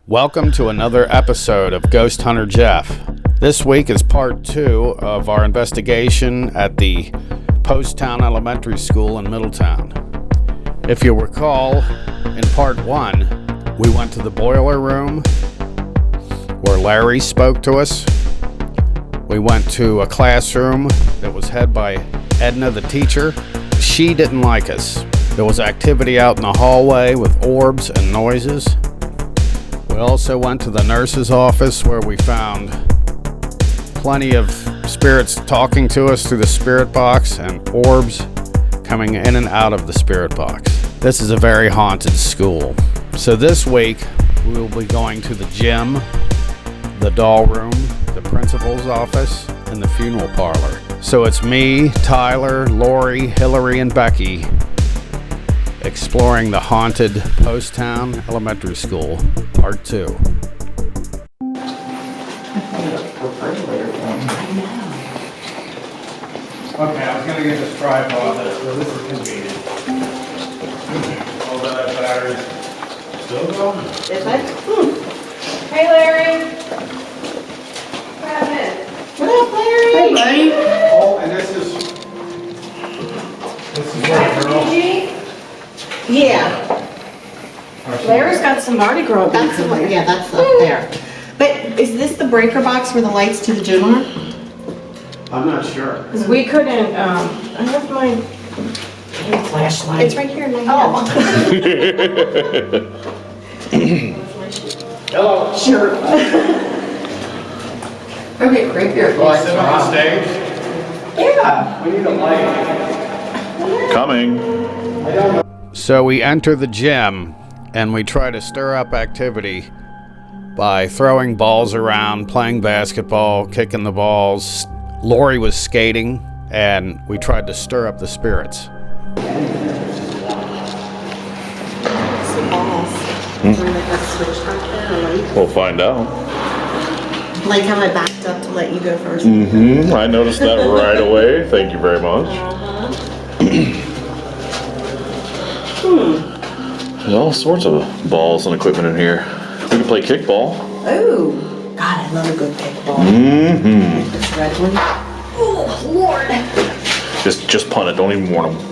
Welcome to another episode of Ghost Hunter Jeff. This week is part 2 of our investigation at the Poasttown Elementary School in Middletown. If you recall, in part 1, we went to the boiler room where Larry spoke to us. We went to a classroom that was head by Edna, the teacher. She didn't like us. There was activity out in the hallway with orbs and noises. We also went to the nurse's office where we found plenty of spirits talking to us through the spirit box and orbs coming in and out of the spirit box. This is a very haunted school. So this week we will be going to the gym, the doll room, the principal's office, and the funeral parlor. So it's me, Tyler, Lori, Hillary, and Becky exploring the haunted Poasttown Elementary School, Part 2. Okay, I was going to get this tripod, so this is convenient. All that batteries still going? Is it? Hey, Larry. What happened? What up, Larry? Hey, buddy. Oh, and this is Hi, what girl. Gigi. Yeah. Larry's got some Mardi Gras That's beads the in one, there. yeah, that's up there. But is this the breaker box where the lights to the gym are? I'm not sure. Because we couldn't, I have my flashlight. It's right here in my hand. Hello. Sure. Okay, great beer. Can I sit on the stage? Yeah. We need a light. Coming. I don't know. So we enter the gym and we try to stir up activity by throwing balls around, playing basketball, kicking the balls. Lori was skating and we tried to stir up the spirits. We'll find out. Like how I backed up to let you go first. I noticed that right away. Thank you very much. There's all sorts of balls and equipment in here. We can play kickball. Oh, God, I love a good kickball. This red one. Oh, Lord. Just punt it. Don't even warn them.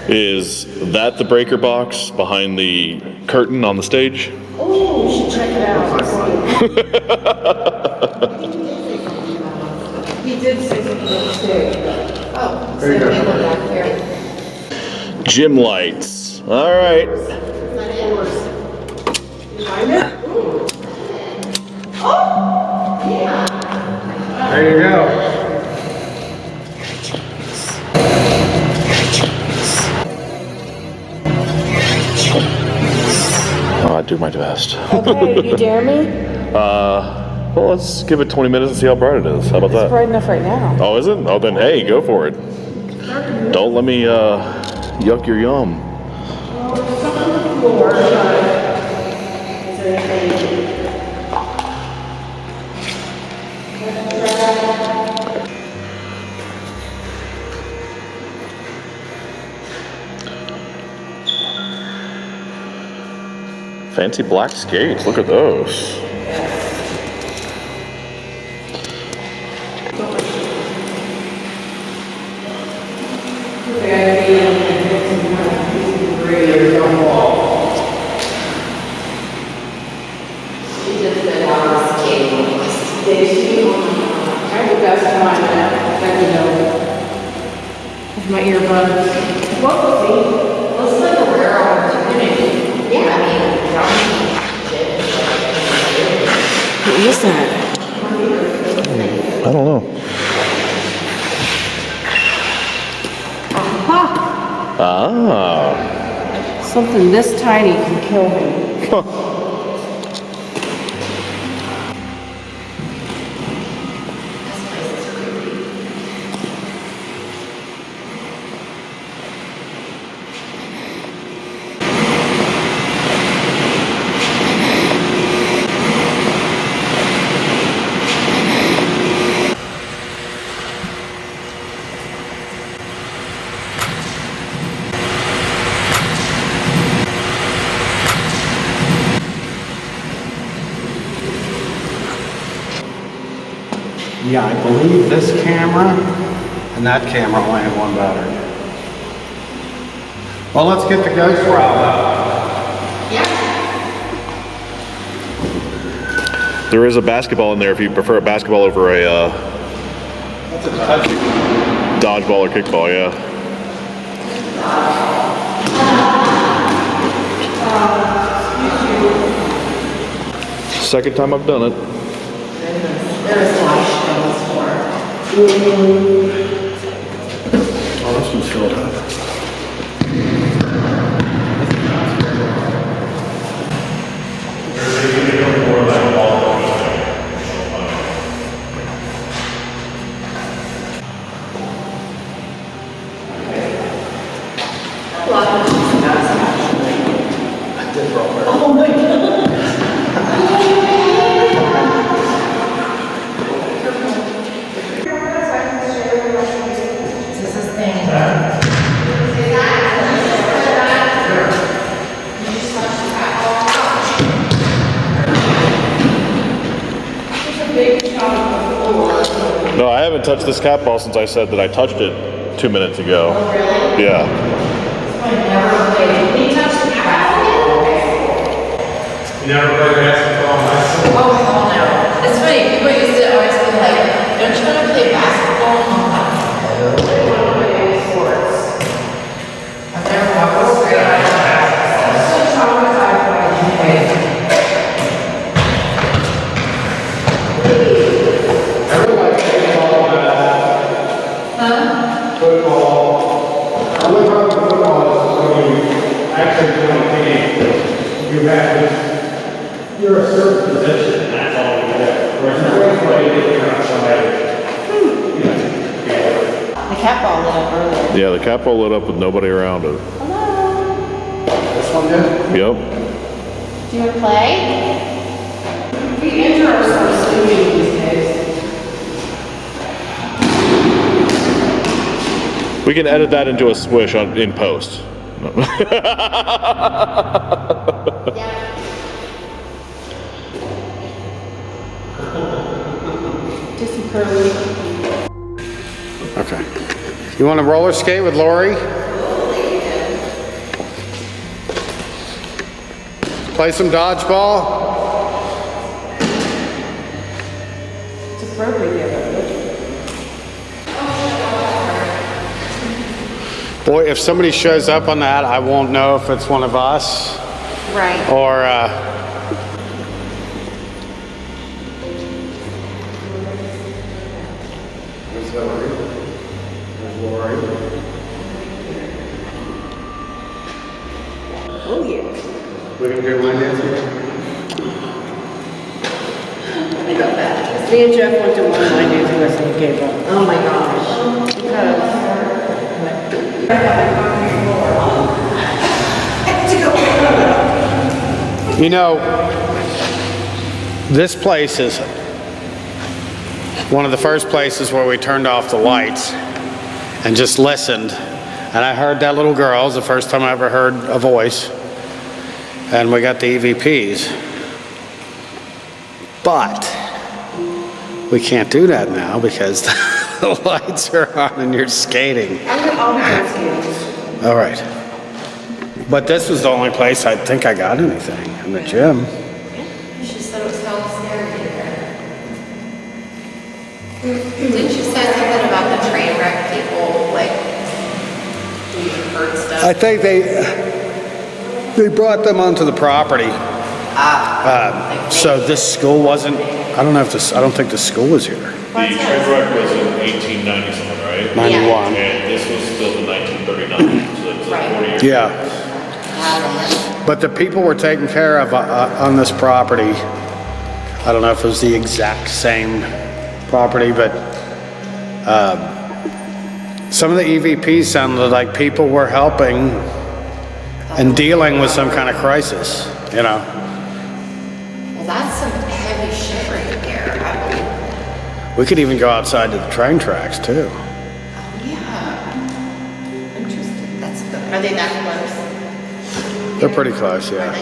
Is that the breaker box behind the curtain on the stage? Oh, you should check it out. He did say something too. Oh, Very good. so back here. Gym lights. All right. Find it? There you go. Oh, I do my best. Okay, you dare me? Well, let's give it 20 minutes and see how bright it is. How about It's that? bright enough right now. Oh, is it? Oh, then hey, go for it. Don't let me yuck your yum. Fancy black skates. Look at those. I have the best time at the know. With my earbuds. What was he? Looks like a rare opportunity. Yeah, I mean, What is that? I don't know. Ah. Something this tiny can kill him. Yeah, I believe this camera and that camera only had one battery. Well, let's get the ghost riled up. There is a basketball in there if you prefer a basketball over a That's a touchy. dodgeball or kickball, yeah. Second time I've done it. There's a lot of shells for. Oh, this one's filled up. No, I haven't touched this cat ball since I said that I touched it 2 minutes ago. Oh, really? Yeah. I never played. Can you touch the basketball? You never play basketball in high school? Oh, hell no. It's funny, people used to always be like, don't you want to play basketball? And I'm like, no, I want to play sports. I've never walked a straight out of basketball. I'm so traumatized by it. Football. I look up at football when you actually play a game. You have this, you're a certain position, and that's all you get. Whereas in baseball, you're not somebody. The cat ball lit up earlier. Yeah, the cat ball lit up with nobody around it. This one did? Yep. Do you want to play? We enter ourselves sleeping these days. We can edit that into a swish in post. Just some curly. Okay. You want to roller skate with Lori? Play some dodgeball? It's appropriate. Boy, if somebody shows up on that, I won't know if it's one of us Right. or, There's Hillary. There's Lori. Oh, yeah. We can do line dancing? I got that. Me and Jeff went to one line dancing wrestling cable. Oh my gosh. You know, this place is one of the first places where we turned off the lights and just listened. And I heard that little girl. It was the first time I ever heard a voice. And we got the EVPs. But we can't do that now because the lights are on and you're skating. I'll be skating. All right. But this was the only place I think I got anything, in the gym. She said it was hell scary in there. Didn't you say something about the train wreck people, like, you heard stuff? I think they brought them onto the property. So this school wasn't, I don't think the school was here. The train wreck was in 1890 something, right? 91. And this was built in 1939, so it's Right. 40 years. Yeah. But the people were taken care of on this property. I don't know if it was the exact same property, but some of the EVPs sounded like people were helping and dealing with some kind of crisis, you know. Well, that's some heavy shit right there, I believe. We could even go outside to the train tracks too. Oh, yeah. Interesting. That's good. Are they that close? They're pretty close, Are yeah. they?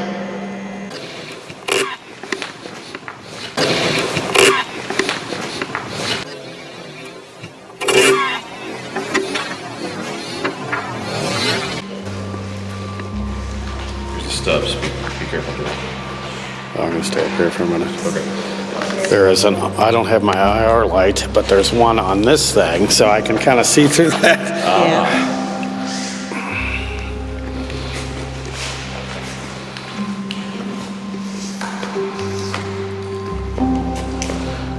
steps. Be careful. I'm gonna stay up here for a minute. There is I don't have my IR light, but there's one on this thing, so I can kind of see through that. Yeah.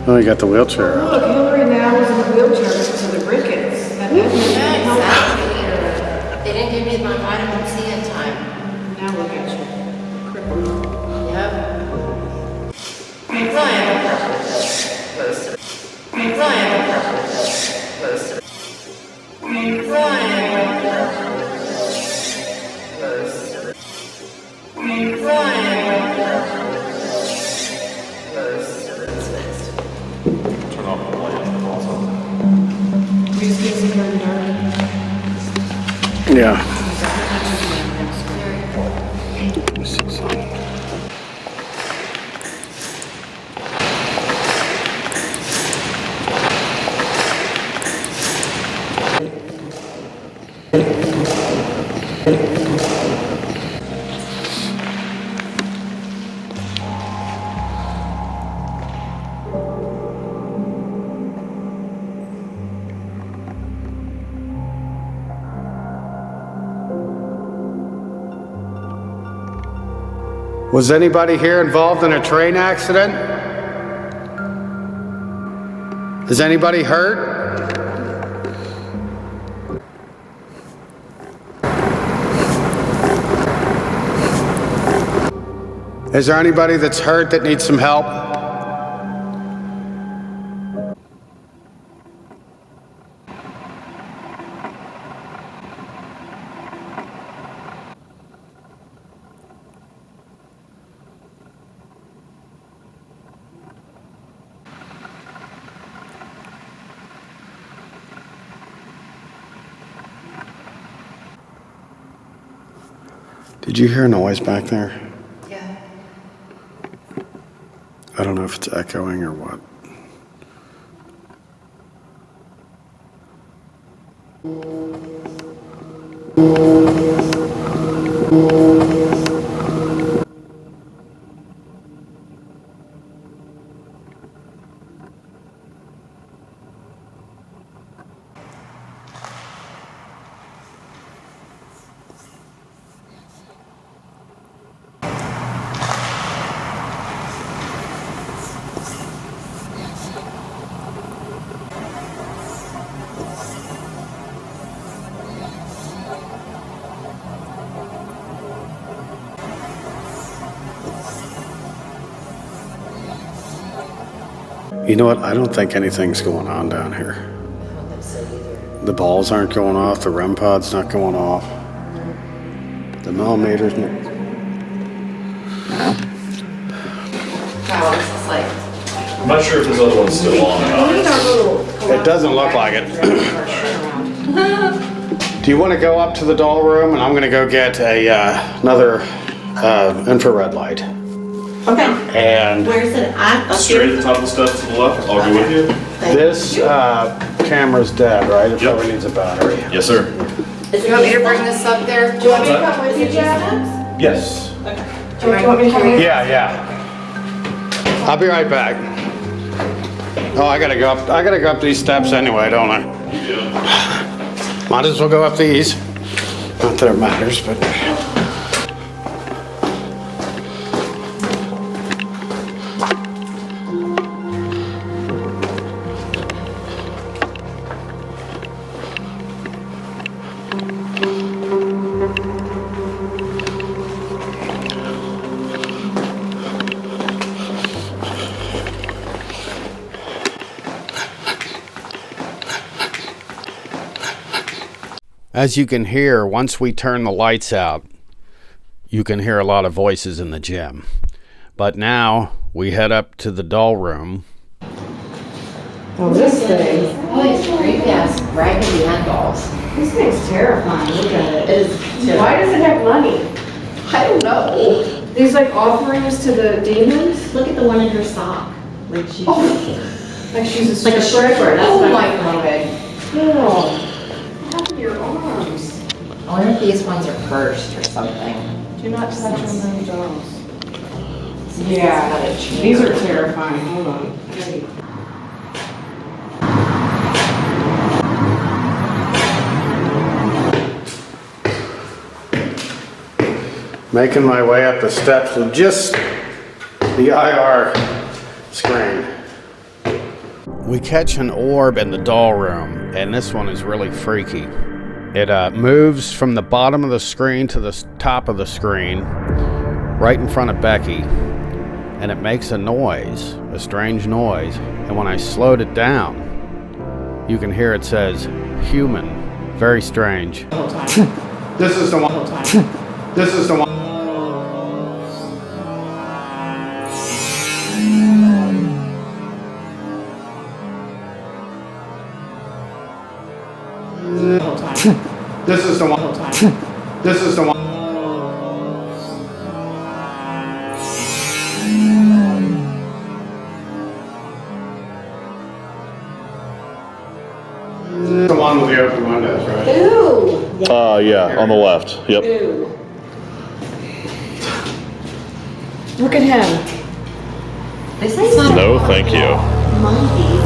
Oh, you got the wheelchair out. Look, Hillary now is in a wheelchair because of the rickets. That Yeah, exactly. They didn't give me my vitamin C in time. Now look at you. Crippled. Yep. Ryan, most of it. Ryan, most of it. Ryan, most of it. Ryan, most of it. It's fixed. Turn off the light also. We just need to see her in the dark. Yeah. Let me see something. Was anybody here involved in a train accident? Is anybody hurt? Is there anybody that's hurt that needs some help? Did you hear a noise back there? Yeah. I don't know if it's echoing or what. You know what? I don't think anything's going on down here. I don't think so either. The balls aren't going off. The REM pod's not going off. The millimeters. Wow, this is like, I'm not sure if this other one's still on or not. It doesn't look like it. Do you want to go up to the doll room, and I'm going to go get another infrared light. Okay. And Where's it at? Straight at the top of the steps to the left. I'll go with you. this camera's dead, right? It Yep. probably needs a battery. Yes, sir. do you want me to bring this up there? Do you want me to come with you, Jeff? Yes. Do you want me to come in? Yeah. I'll be right back. Oh, I gotta go up these steps anyway, don't I? Yeah. Might as well go up these. Not that it matters, but. As you can hear, once we turn the lights out, you can hear a lot of voices in the gym. But now we head up to the doll room. Oh, this thing. Oh, these creepy ass raggedy hand dolls. This thing's terrifying. Look at it. It is. Why does it have money? I don't know. These like offerings to the demons? Look at the one in her sock. Like she's Like she's a like a stripper. That's Oh what my I'm god. What happened to your arms? I wonder if these ones are cursed or something. Do Do not touch on those dolls. Yeah, these are terrifying. Hold on. Making my way up the steps with just the IR screen. We catch an orb in the doll room, and this one is really freaky. It moves from the bottom of the screen to the top of the screen, right in front of Becky, and it makes a noise, a strange noise. And when I slowed it down, you can hear it says, human. Very strange. This is the one. This is the one. This is the one. This is the one. The one with the open windows, right? Ooh. Yeah, on the left. Yep. Ooh. Look at him. This is not No, thank you. monkeys.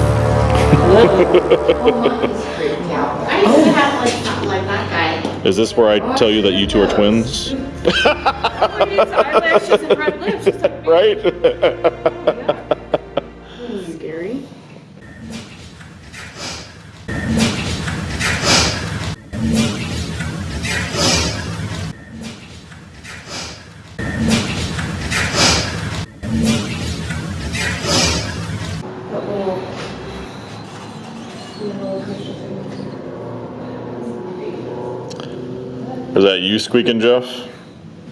Oh, monkeys freak me out. I used to have like something like that guy. Is this where I tell you that you two are twins? It's eyelashes and red lips. It's like, Right? Scary. Is that you squeaking, Jeff?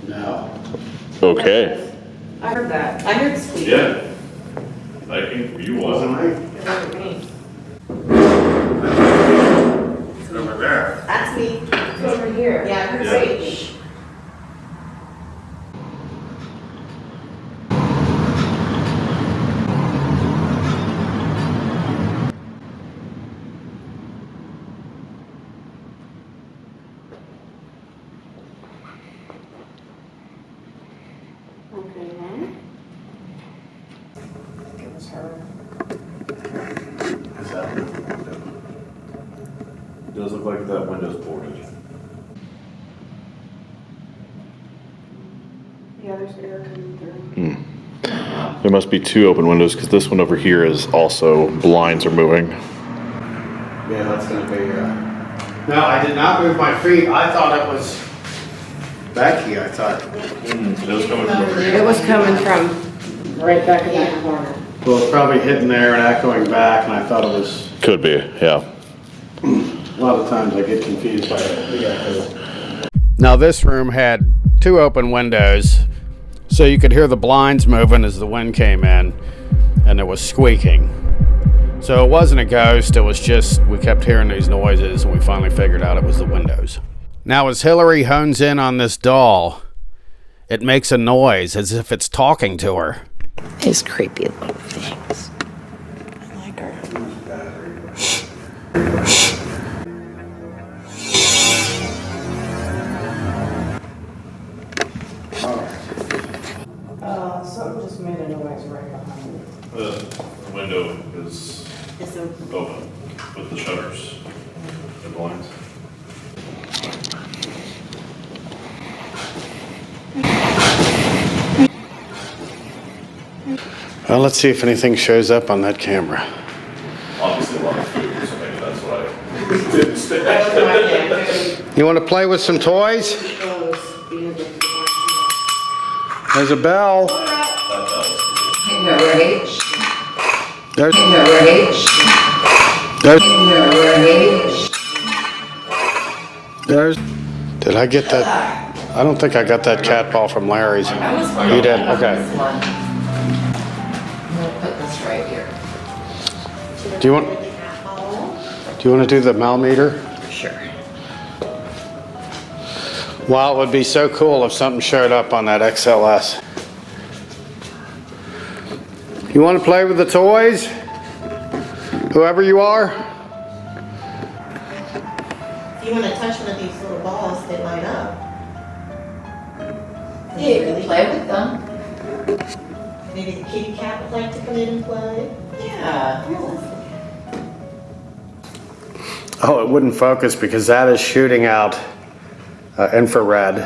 No. Okay. I heard that. I heard squeak. Yeah. I think you wasn't. Over there. That's me. It's over here. Yeah, I heard Yeah. squeak. Okay, then. It was her. Is that Does look like that window's boarded. Yeah, there's air coming through. There must be two open windows because this one over here is also blinds are moving. Yeah, that's gonna be, No, I did not move my feet. I thought it was Becky, I thought. It was coming from over It here. was coming from right back in that corner. Well, it's probably hitting there and echoing back, and I thought it was, Could be, yeah. a lot of times I get confused by the echoes. Now this room had two open windows, so you could hear the blinds moving as the wind came in, and it was squeaking. So it wasn't a ghost, it was just, we kept hearing these noises, and we finally figured out it was the windows. Now as Hillary hones in on this doll, it makes a noise as if it's talking to her. His creepy little things. I like her. Something just made a noise right behind me. The window is It's open. open with the shutters and blinds. Well, let's see if anything shows up on that camera. Obviously a lot of food, so maybe that's why I didn't stay. You want to play with some toys? There's a bell. Enraged. There's, Enraged. there's, Enraged. there's. Did I get that? I don't think I got that cat ball from Larry's. You did? Okay. I'm gonna put this right here. Do you want to do the millimeter? Sure. Wow, it would be so cool if something showed up on that XLS. You want to play with the toys? Whoever you are? If you want to touch one of these little balls, they light up. Yeah, you can play with them. Maybe the kitty cat would like to come in and play. Yeah. Oh, it wouldn't focus because that is shooting out infrared,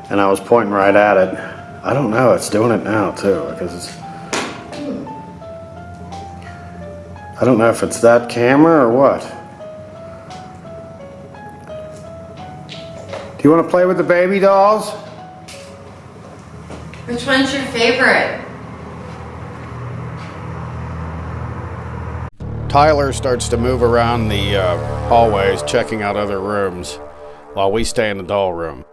and I was pointing right at it. I don't know, it's doing it now too, because it's... I don't know if it's that camera or what. Do you want to play with the baby dolls? Which one's your favorite? Tyler starts to move around the hallways, checking out other rooms, while we stay in the doll room.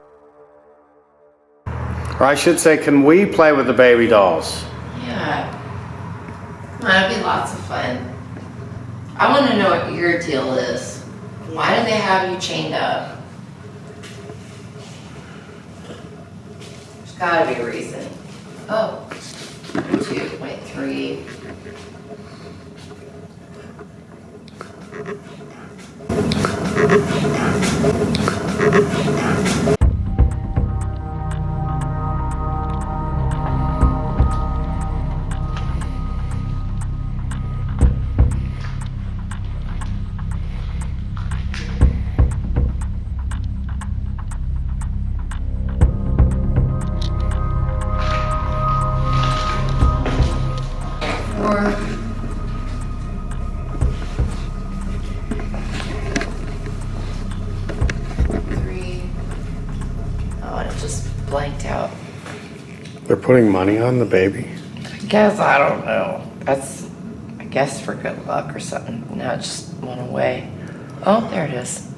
Or I should say, can we play with the baby dolls? Yeah. Come on, it'll be lots of fun. I want to know what your deal is. Why do they have you chained up? There's gotta be a reason. Oh, 2.3. Blanked out. They're putting money on the baby? I guess, I don't know. That's, I guess for good luck or something. Now it just went away. Oh, there it is.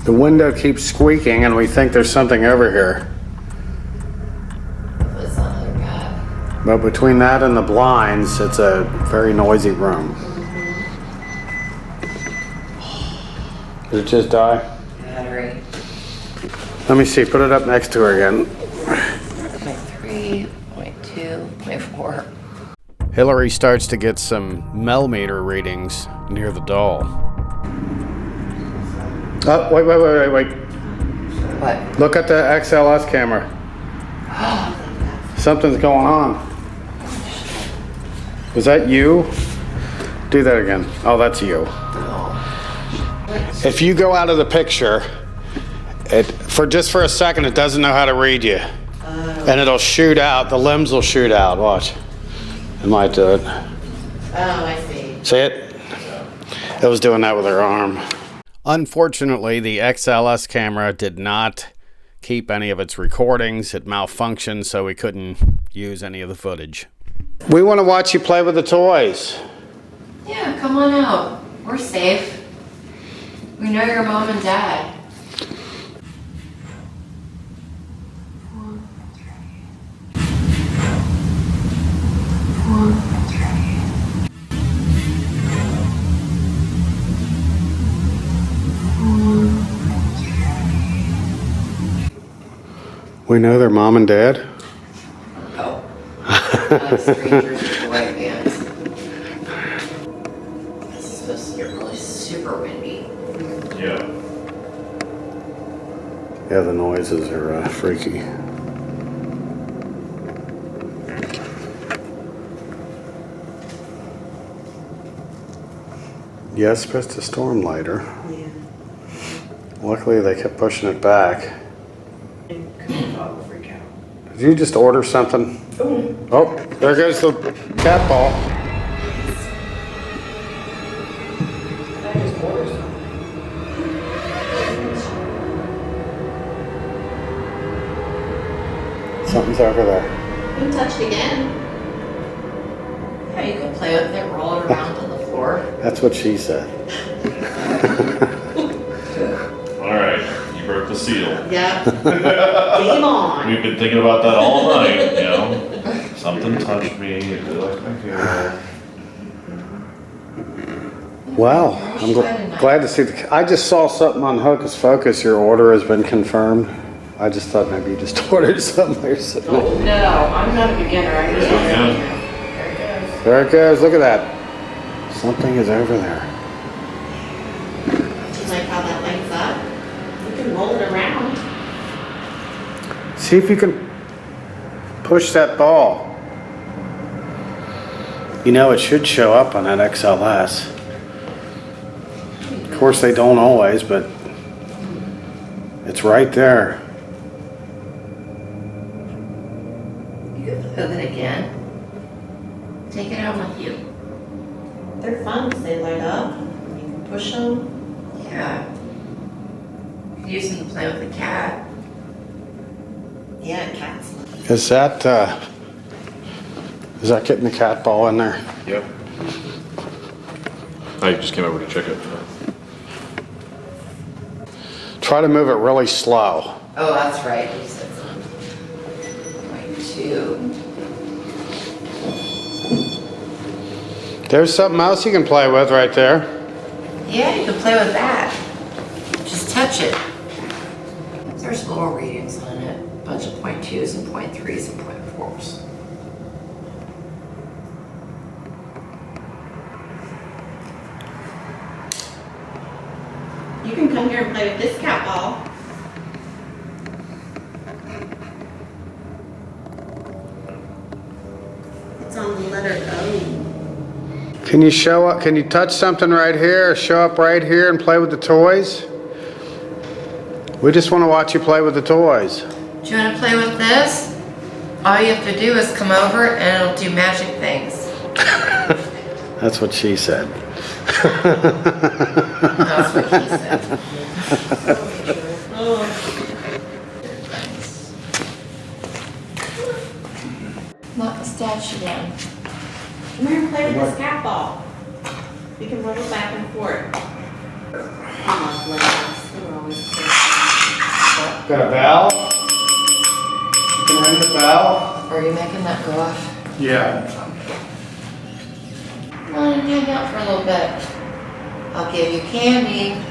The window keeps squeaking and we think there's something over here. It's another guy. But between that and the blinds, it's a very noisy room. Did it just die? Battery. Let me see, put it up next to her again. 0.3, 0.2, 0.4. Hillary starts to get some millimeter readings near the doll. Oh, wait. What? Look at the XLS camera. Something's going on. Was that you? Do that again. Oh, that's you. If you go out of the picture, just for a second, it doesn't know how to read you. And it'll shoot out, the limbs will shoot out. Watch. It might do it. Oh, I see. See it? It was doing that with her arm. Unfortunately, the XLS camera did not keep any of its recordings. It malfunctioned, so we couldn't use any of the footage. We want to watch you play with the toys. Yeah, come on out. We're safe. We know your mom and dad. We know their mom and dad? Oh. Like strangers with white vans. This is supposed to get really super windy. Yeah. Yeah, the noises are freaky. Yeah, it's supposed to storm later. Yeah. Luckily, they kept pushing it back. And could dog will freak out. Did you just order something? Oh, there goes the cat ball. I just ordered something. Something's over there. You touched again. Yeah, you can play with it, roll it around on the floor. That's what she said. All right, you broke the seal. Yeah. Game on. We've been thinking about that all night, you know? Something touched me, it feel like my hair. Wow, I'm glad to see I just saw something on Hocus Pocus. Your order has been confirmed. I just thought maybe you just ordered something or something. No, I'm not a beginner. I just Yeah. There it goes. Look at that. Something is over there. Do you like how that lights up? You can roll it around. See if you can push that ball. You know, it should show up on that XLS. Of course, they don't always, but it's right there. You can play with it again. Take it out with you. They're fun because they light up. You can push them. Yeah. You can use them to play with the cat. Yeah, cats. Is that getting the cat ball in there? Yep. I just came over to check it. Try to move it really slow. Oh, that's right. You said something. Like 2. There's something else you can play with right there. Yeah, you can play with that. Just touch it. There's little readings on it. A bunch of 0.2s and 0.3s and 0.4s. You can come here and play with this cat ball. It's on the letter O. Can you show up? Can you touch something right here or show up right here and play with the toys? We just want to watch you play with the toys. Do you want to play with this? All you have to do is come over and it'll do magic things. That's what she said. That's what he said. Knock the statue down. Come here and play with this cat ball. You can roll it back and forth. I love Legos. They're always cool. Got a bell? You can ring the bell? Are you making that go off? Yeah. Come on and hang out for a little bit. I'll give you candy.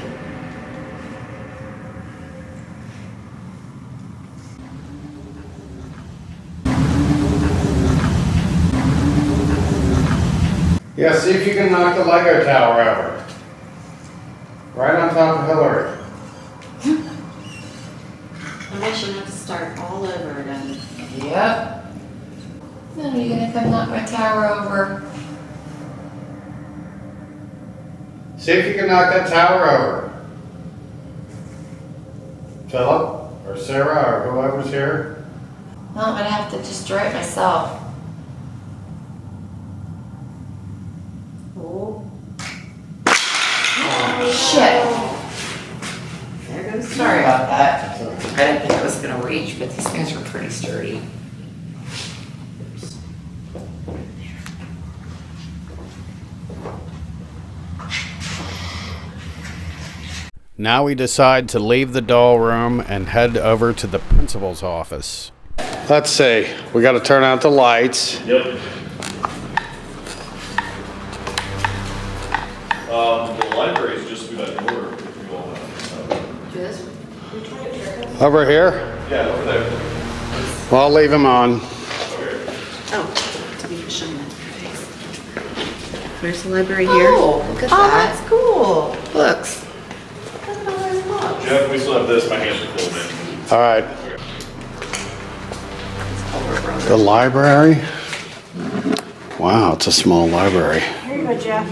Yeah, see if you can knock the Lego tower over. Right on top of Hillary. I wish you have to start all over again. Yep. Then you're gonna come knock my tower over. See if you can knock that tower over. Philip, or Sarah, or whoever's here. No, I'm gonna have to destroy it myself. Oh, Shit. there goes. Sorry about that. I didn't think it was gonna reach, but these things are pretty sturdy. Now we decide to leave the doll room and head over to the principal's office. Let's see, we got to turn out the lights. Yep. The library's just through that door if you want to. Over here? Yeah, over there. Well, I'll leave him on. Oh, to be shown that. There's the library here. Oh, look at Oh, that. that's cool. Books. Look at all those books. Jeff, we still have this, my hands are full, man. All right. The library? Wow, it's a small library. Here you go, Jeff.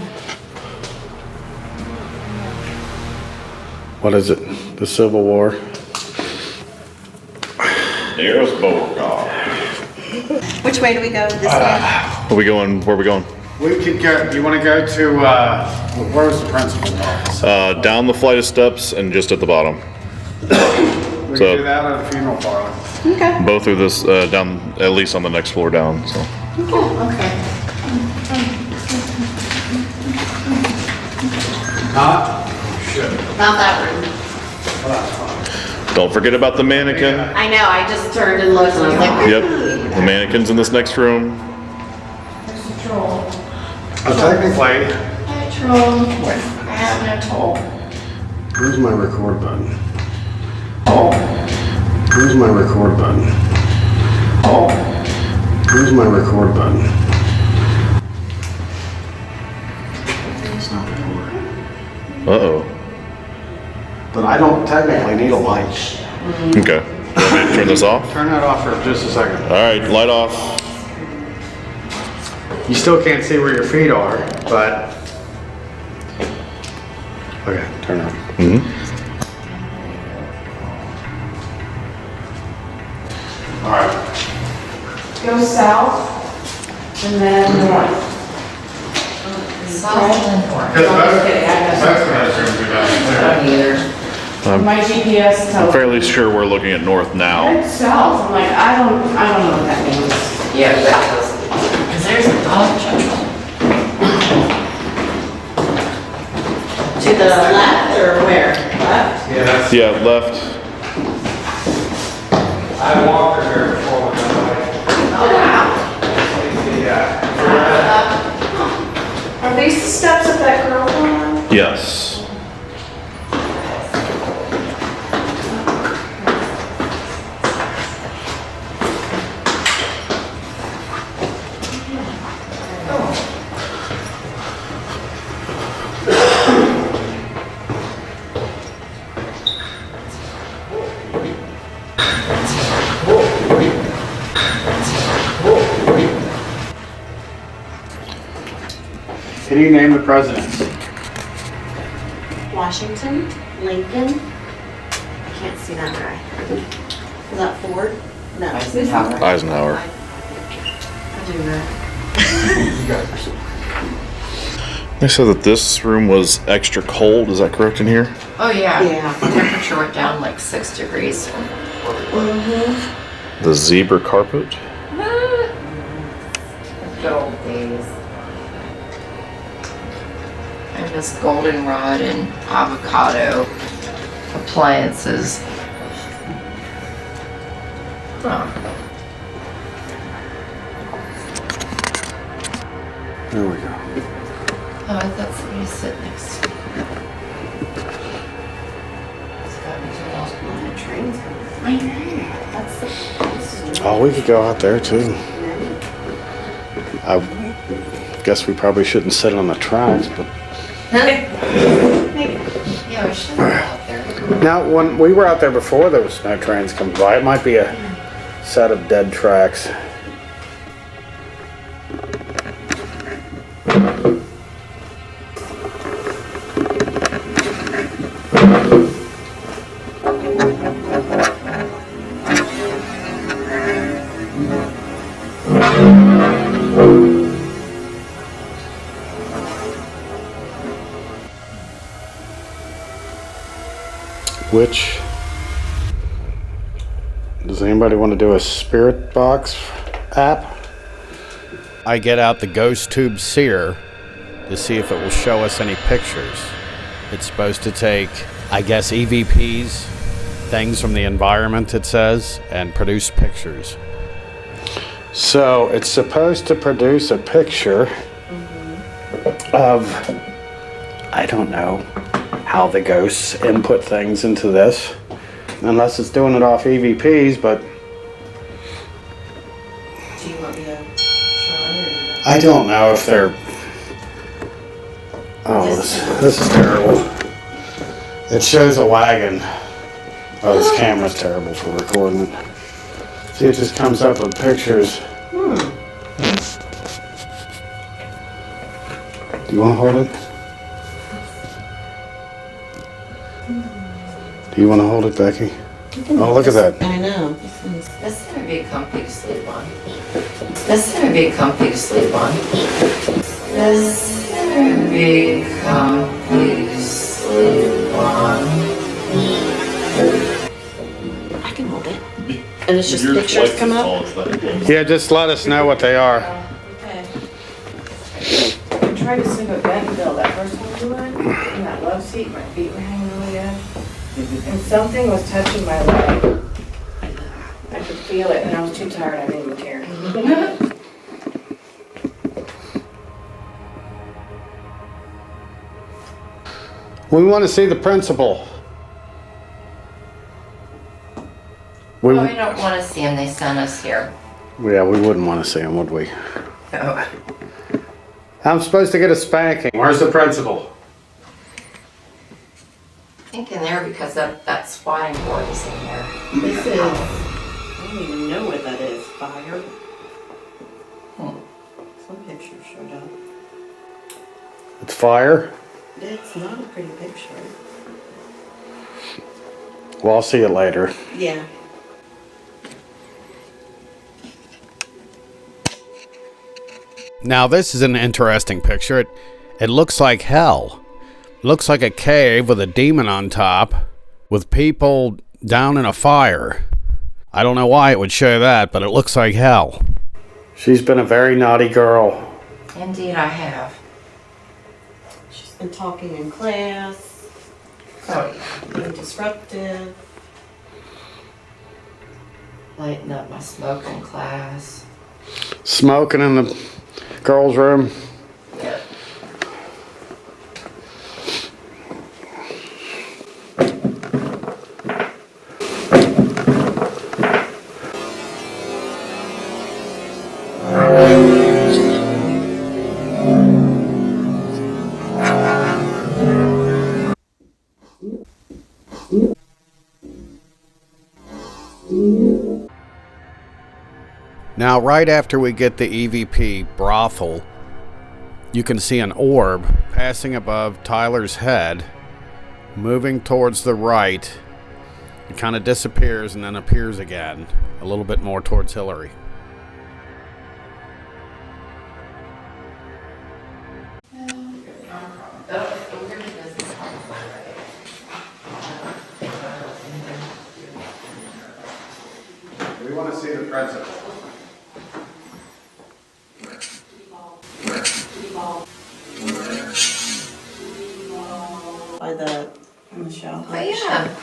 What is it? The Civil War? There's Beauregard. Which way do we go? This way? Where we going? Where we going? We could go, do you want to go to, where's the principal's office? Down the flight of steps and just at the bottom. We so- can do that at the funeral parlor. Okay. Both through this, down, at least on the next floor down, so. Okay. Not? Should. Not that room. Don't forget about the mannequin. I know, I just turned and looked and I was like, Yep, the mannequin's in this next room. There's a troll. Technically, Hi, troll. I have no troll. where's my record button? Where's my record button? Where's my record button? It's not recording. Uh-oh. But I don't technically need a light. Okay. You want me to turn this off? Turn that off for just a second. All right, light off. You still can't see where your feet are, but... Okay, turn it on. All right. Go south and then north. South and north. No, I'm just kidding, I don't either. My GPS I'm tells me fairly sure we're looking at north now. it's south. I'm like, I don't know what that means. Yeah, that was, because there's a dog chuckle. to the left or where? Left? Yeah, that's, Yeah, left. I walked her here before we got Oh, wow. away. Yeah. Are these the steps that that girl went on? Yes. Can you name the presidents? Washington, Lincoln. I can't see that guy. Is that Ford? No. Eisenhower. I do that. They said that this room was extra cold. Is that correct in here? Oh, yeah. Yeah. Temperature went down like 6 degrees. The zebra carpet. Good old days. And this goldenrod and avocado appliances. Huh. There we go. Oh, I thought somebody sit next to me. It's gotta be too long. The train's coming. I know. That's the. Oh, we could go out there too. I guess we probably shouldn't sit on the tracks, but Yeah, we should go out there. now when we were out there before, there was no trains coming by. It might be a set of dead tracks. Which, does anybody want to do a spirit box app? I get out the ghost tube seer to see if it will show us any pictures. It's supposed to take, I guess, EVPs, things from the environment, it says, and produce pictures. So it's supposed to produce a picture of, I don't know how the ghosts input things into this, unless it's doing it off EVPs, but Do you want me to show it? I don't know if they're... Oh, this is terrible. It shows a wagon. Oh, this camera's terrible for recording it. See, it just comes up with pictures. Do you want to hold it? Do you want to hold it, Becky? Oh, look at that. I know. That's gonna be comfy to sleep on. That's gonna be comfy to sleep on. That's gonna be comfy to sleep on. I can hold it. And it's just pictures come up? Yeah, just let us know what they are. Okay. I tried to send a vet bill that first one you went, and that seat, my feet were hanging really good. And something was touching my leg. I could feel it, and I was too tired, I didn't even care. We want to see the principal. We, Oh, we don't want to see him, they sent us here. yeah, we wouldn't want to see him, would we? Oh. I'm supposed to get a spanking. Where's the principal? I think in there because that swatting board is in there. This is, I don't even know what that is, fire. Some picture showed up. It's fire. It's not a pretty picture. Well, I'll see it later. Yeah. Now this is an interesting picture. It looks like hell. It looks like a cave with a demon on top with people down in a fire. I don't know why it would show that, but it looks like hell. She's been a very naughty girl. Indeed I have. She's been talking in class, Oh yeah. being disruptive. Lighting up my smoking class. Smoking in the girls' room. Yeah. Now, right after we get the EVP brothel, you can see an orb passing above Tyler's head, moving towards the right. It kind of disappears and then appears again, a little bit more towards Hillary. We want to see the principal. By the, on the shelf. Oh yeah.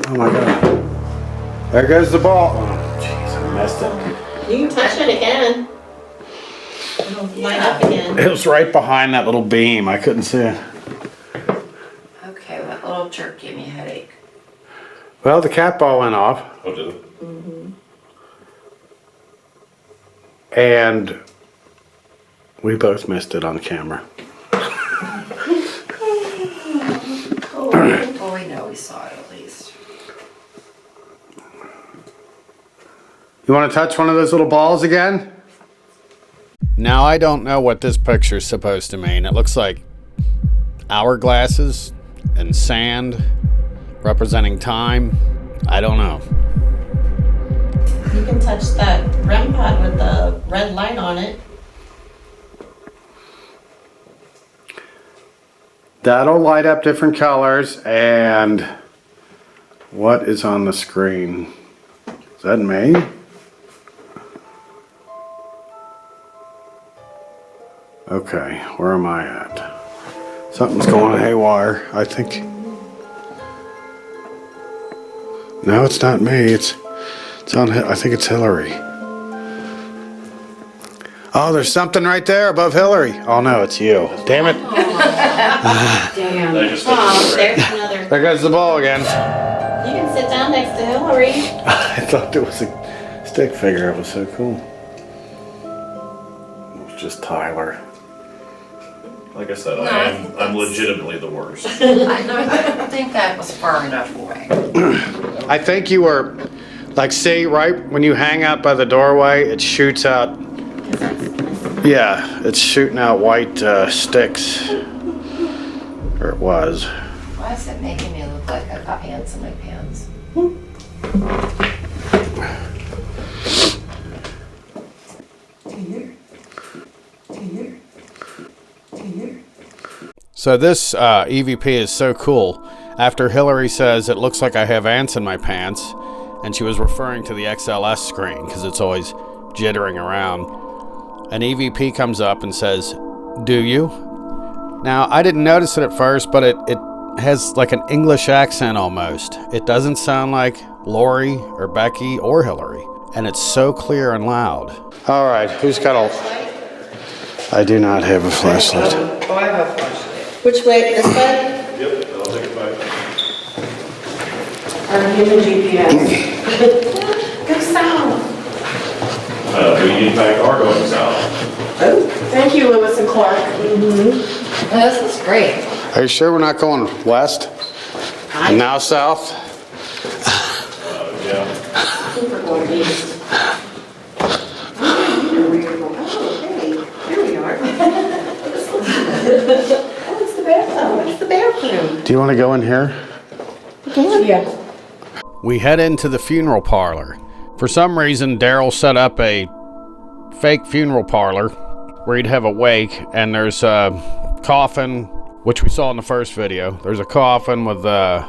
Oh my god. There goes the ball. Oh, jeez, I messed it. You can touch it again. It'll light up again. It was right behind that little beam. I couldn't see it. Okay, that little jerk gave me a headache. Well, the cat ball went off. Oh, did it? And we both missed it on camera. Well, we know we saw it at least. You want to touch one of those little balls again? Now, I don't know what this picture is supposed to mean. It looks like hourglasses and sand representing time. I don't know. You can touch that REM pod with the red light on it. That'll light up different colors. And what is on the screen? Is that me? Okay, where am I at? Something's going haywire, I think. No, it's not me. It's on. I think it's Hillary. Oh, there's something right there above Hillary. Oh no, it's you. Damn it! Damn. I just Oh, there's another. There goes the ball again. You can sit down next to Hillary. I thought there was a stick figure. It was so cool. It was just Tyler. Like I said, No, I think I'm that's- legitimately the worst. I don't think that was far enough away. I think you were, like, see, right when you hang out by the doorway, it shoots out. Yeah, it's shooting out white sticks. Or it was. Why is it making me look like I've got ants in my pants? So this EVP is so cool. After Hillary says, it looks like I have ants in my pants, and she was referring to the XLS screen because it's always jittering around. An EVP comes up and says, "Do you?" Now, I didn't notice it at first, but it has like an English accent almost. It doesn't sound like Lori or Becky or Hillary. And it's so clear and loud. All right, who's got a... I do not have a flashlight. Oh, I have a flashlight. Which way, this way? Yep, I'll take it back. Our human GPS. Go south. We in fact are going south. Thank you, Lewis and Clark. This is great. Are you sure we're not going west? And now south? Yeah. I think we're going east. Oh, hey, here we are. Oh, it's the bathroom. It's the bathroom. Do you want to go in here? Yeah. We head into the funeral parlor. For some reason, Daryl set up a fake funeral parlor where he'd have a wake, and there's a coffin, which we saw in the first video. There's a coffin with a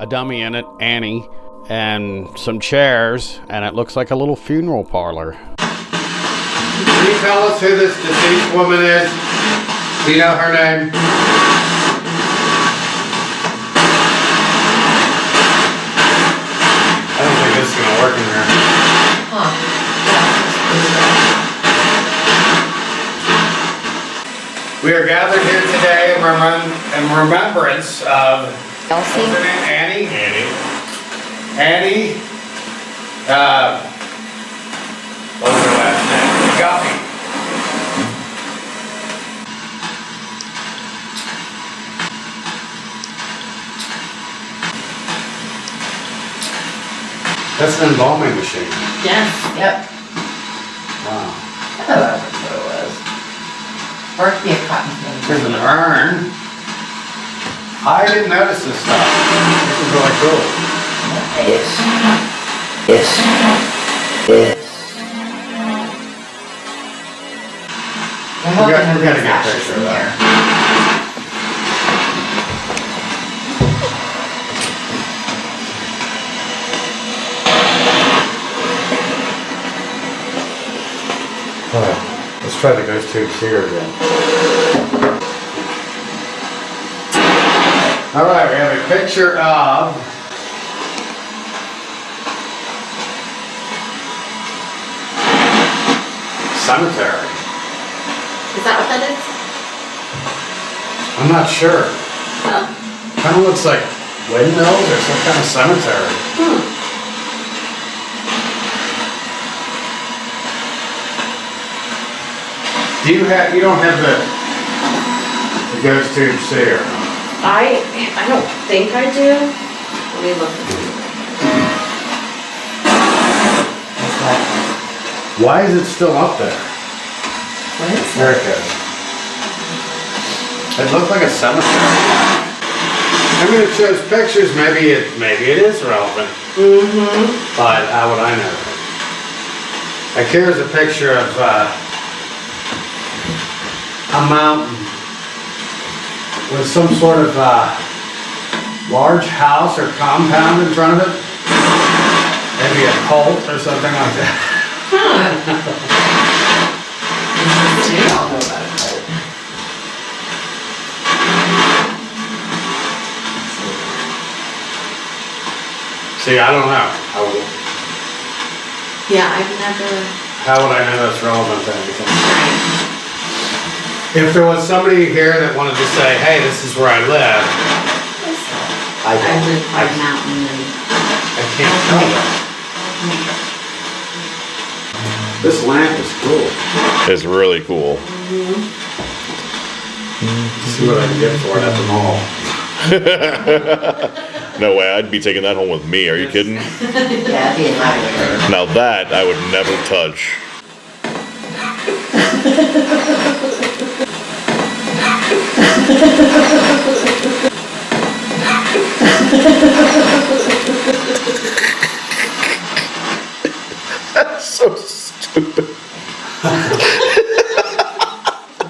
dummy in it, Annie, and some chairs, and it looks like a little funeral parlor. Can you tell us who this deceased woman is? Do you know her name? I don't think this is gonna work in here. We are gathered here today in remembrance of Elsie? what's her name? Annie. What was her last name? Guffey. That's an embalming machine. Yes. Yep. Wow. Oh, that's what it was. Or it could be a cotton candy. There's an urn. I didn't notice this stuff. This is really cool. Yes. We gotta get a picture of that. Alright, let's try the ghost tubes here again. Alright, we have a picture of cemetery. Is that what that is? I'm not sure. Oh. Kind of looks like windmills or some kind of cemetery. You don't have the ghost tubes here. I don't think I do. Let me look. Why is it still up there? What is There it goes. It looked like a cemetery. I mean, it shows pictures. Maybe it is relevant. But how would I know? Like here's a picture of a mountain with some sort of large house or compound in front of it. Maybe a cult or something like that. I don't know about it. See, I don't know. Yeah, I've never. How would I know that's relevant to anything? Right. If there was somebody here that wanted to say, hey, this is where I live, I I don't. live by a mountain and. I can't tell that. This lamp is cool. It's really cool. See what I can get for it at the mall. No way, I'd be taking that home with me. Are you kidding? Yeah, it'd be in my room. Now that I would never touch. That's so stupid. The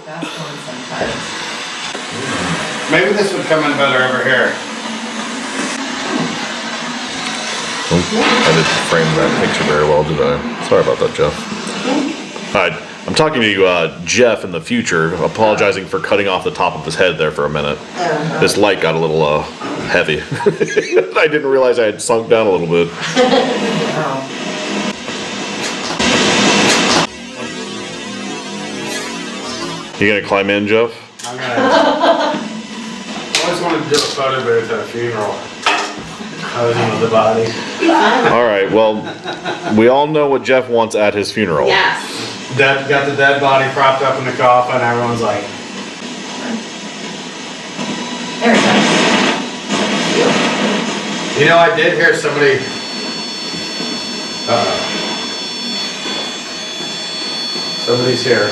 best one sometimes. Maybe this would come in better over here. I didn't frame that picture very well, did I? Sorry about that, Jeff. I'm talking to you, Jeff, in the future, apologizing for cutting off the top of his head there for a minute. This light got a little heavy. I didn't realize I had sunk down a little bit. You gonna climb in, Jeff? I'm gonna. I always wanted to do a photo booth at a funeral. Posing with the body. All right, well, we all know what Jeff wants at his funeral. Yes. Got the dead body propped up in the coffin. Everyone's like, There we go. you know, I did hear somebody. Somebody's here.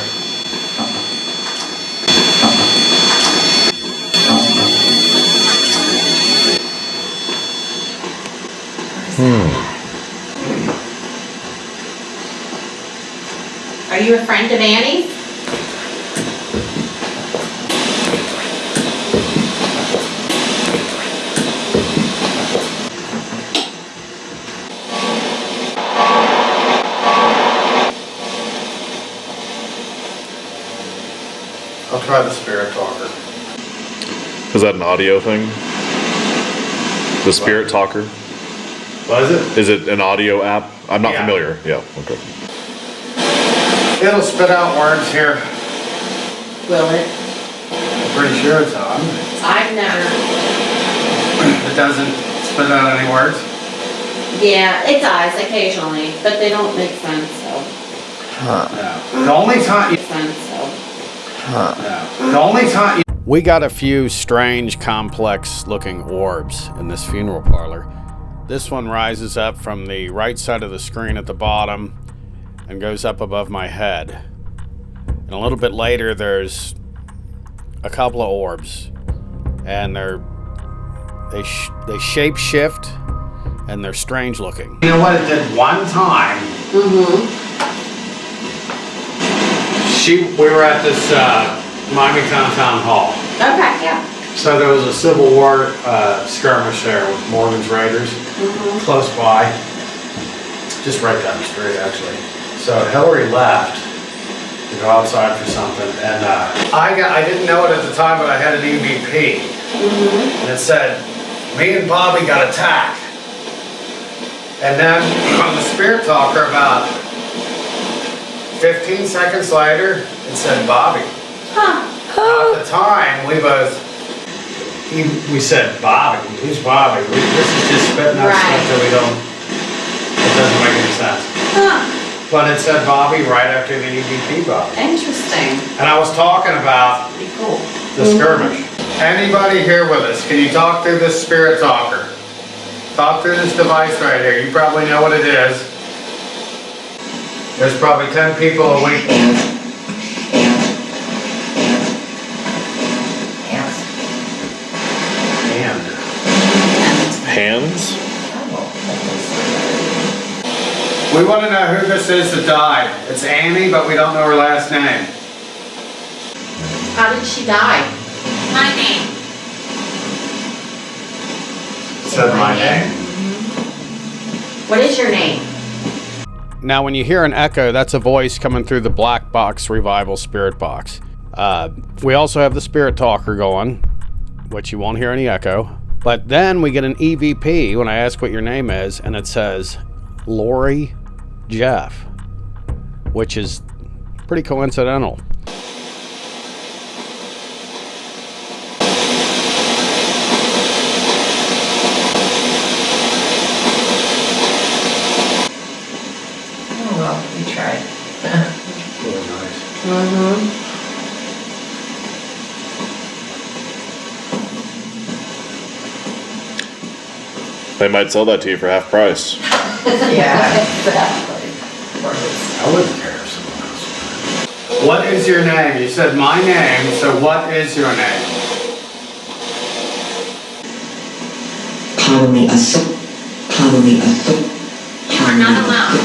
Are you a friend of Annie's? I'll try the spirit talker. Is that an audio thing? The Spirit Talker? What is it? Is it an audio app? I'm not Yeah. familiar. Yeah, okay. It'll spit out words here. Will it? I'm pretty sure it's on. I've never. It doesn't spit out any words. Yeah, it does occasionally, but they don't make sense, so. No. The only time. The only time. We got a few strange, complex-looking orbs in this funeral parlor. This one rises up from the right side of the screen at the bottom and goes up above my head. And a little bit later, there's a couple of orbs, and they shape shift, and they're strange looking. You know what it did one time? We were at this Middletown Town Hall. Okay, yeah. So there was a Civil War skirmish there with Morgan's Raiders, close by, just right down the street actually. So Hillary left to go outside for something, and I didn't know it at the time, but I had an EVP, and it said, "Me and Bobby got attacked." And then on the Spirit Talker, about 15 seconds later, it said Bobby. Now, at the time, we said, Bobby, who's Bobby? This is just spitting out stuff that it doesn't make any sense. But it said Bobby right after the EVP Bobby. Interesting. And I was talking about Pretty cool. the skirmish. Anybody here with us, can you talk through this Spirit Talker? Talk through this device right here. You probably know what it is. There's probably 10 people a week. Hands? We want to know who this is that died. It's Annie, but we don't know her last name. How did she die? My name. Said my name. What is your name? Now, when you hear an echo, that's a voice coming through the Black Box Revival Spirit Box. We also have the Spirit Talker going, which you won't hear any echo. But then we get an EVP when I ask what your name is, and it says Lori Jeff, which is pretty coincidental. Oh, well, we tried. Really nice. They might sell that to you for half price. Yeah, exactly. I wouldn't care if someone else. What is your name? You said my name, so what is your name? Pardon me, a soup. Pardon me, a soup. You are not allowed.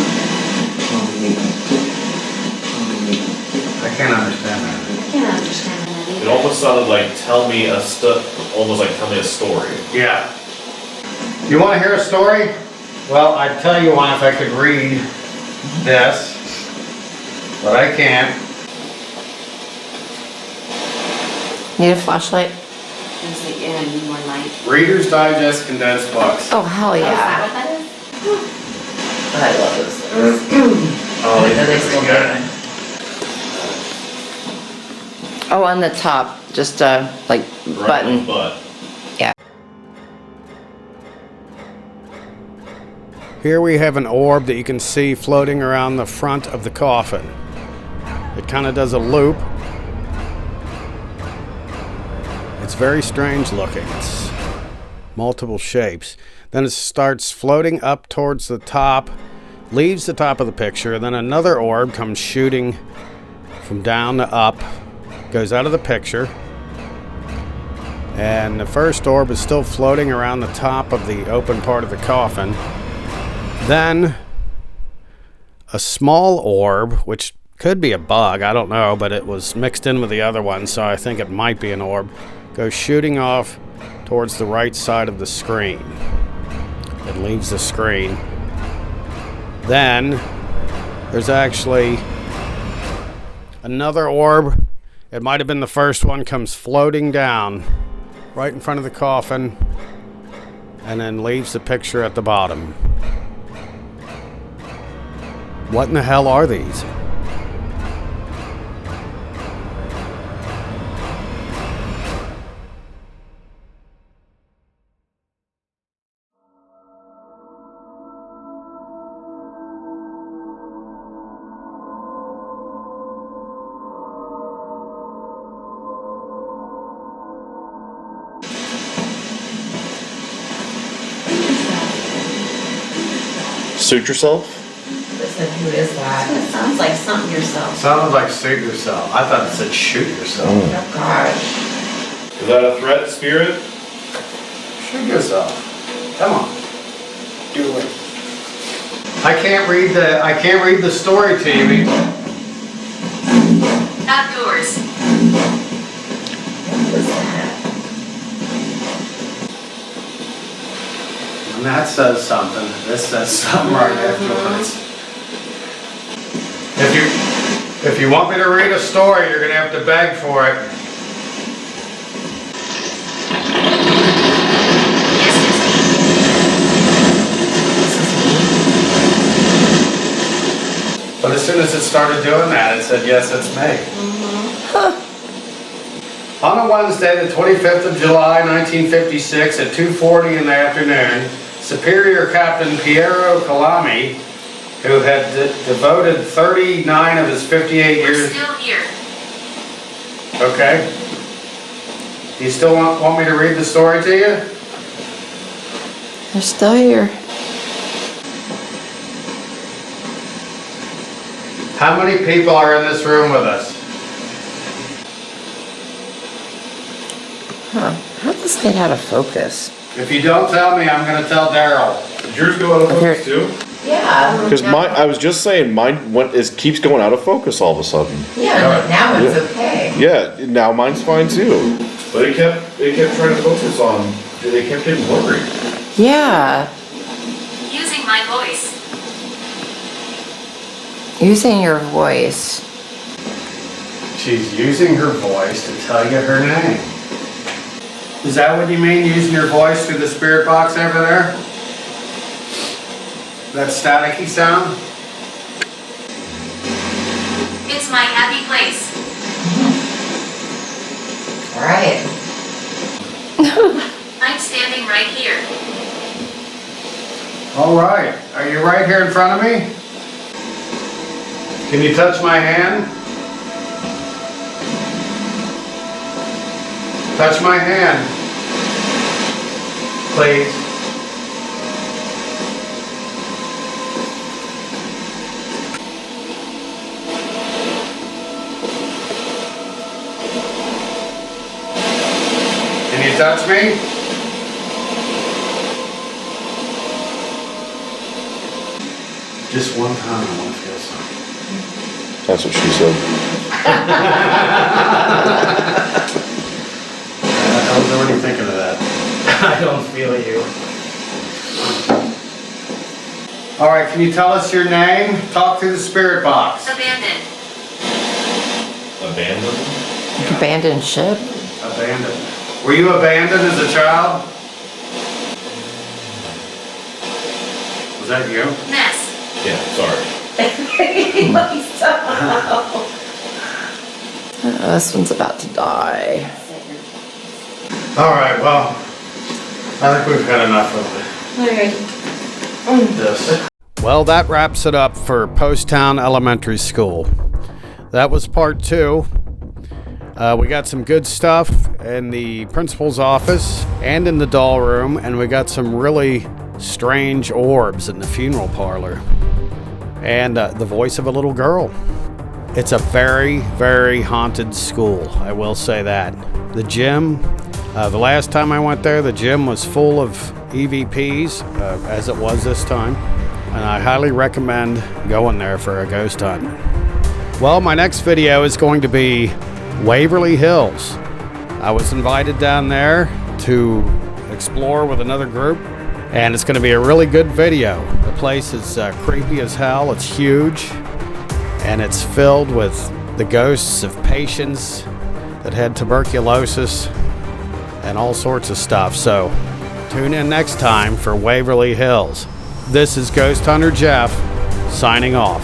Pardon me, a soup. Pardon me, a soup. I can't understand that. I can't understand that It either. almost sounded like tell me a story. Yeah. You want to hear a story? Well, I'd tell you one if I could read this. but I can't. Need a flashlight? Use the need more light. Reader's Digest condensed books. Oh, hell Oh, is yeah. that what that is? I love those things. Oh, Are they still good? Oh, on the top, just like button. But Yeah. Here we have an orb that you can see floating around the front of the coffin. It kind of does a loop. It's very strange looking. It's multiple shapes. Then it starts floating up towards the top, leaves the top of the picture, then another orb comes shooting from down to up, goes out of the picture, and the first orb is still floating around the top of the open part of the coffin. Then a small orb, which could be a bug, I don't know, but it was mixed in with the other one, so I think it might be an orb, goes shooting off towards the right side of the screen. It leaves the screen. Then there's actually another orb. It might have been the first one, comes floating down right in front of the coffin and then leaves the picture at the bottom. What in the hell are these? suit yourself? Listen, who is that? It sounds like something yourself. Sounded like suit yourself. I thought it said shoot yourself. Oh gosh. Is that a threat, spirit? Shoot yourself. Come on. Do it. I can't read the story to you. Outdoors. What was that? And that says something. This says something right afterwards. If you want me to read a story, you're gonna have to beg for it. Yes, it's me. But as soon as it started doing that, it said, yes, it's me. On a Wednesday, the 25th of July, 1956, at 2:40 in the afternoon, Superior Captain Piero Calami, who had devoted 39 of his 58 We're years... still here. Okay. You still want me to read the story to you? They're still here. How many people are in this room with us? Huh. How does this get out of focus? If you don't tell me, I'm gonna tell Daryl. Did yours go out of focus too? Yeah. Because I was just saying, mine keeps going out of focus all of a sudden. Yeah, now it's okay. Yeah, now mine's fine too. But it kept trying to focus on, they kept getting blurry. Yeah. Using my voice. Using your voice. She's using her voice to tell you her name. Is that what you mean, using your voice through the spirit box over there? That staticky sound? It's my happy place. All right. I'm standing right here. All right. Are you right here in front of me? Can you touch my hand? Touch my hand. Please. Can you touch me? Just one time, I want to feel something. That's what she said. I was already thinking of that. I don't feel you. All right, can you tell us your name? Talk through the spirit box. Abandoned. Abandoned? Abandoned ship? Abandoned. Were you abandoned as a child? Was that you? Mess. Yeah, sorry. This one's about to die. All right, well, I think we've had enough of this. Well, that wraps it up for Poasttown Elementary School. That was part 2. We got some good stuff in the principal's office and in the doll room, and we got some really strange orbs in the funeral parlor. And the voice of a little girl. It's a very, very haunted school, I will say that. The gym, the last time I went there, the gym was full of EVPs, as it was this time. And I highly recommend going there for a ghost hunt. Well, my next video is going to be Waverly Hills. I was invited down there to explore with another group, and it's going to be a really good video. The place is creepy as hell. It's huge, and it's filled with the ghosts of patients that had tuberculosis and all sorts of stuff. So tune in next time for Waverly Hills. This is Ghost Hunter Jeff signing off.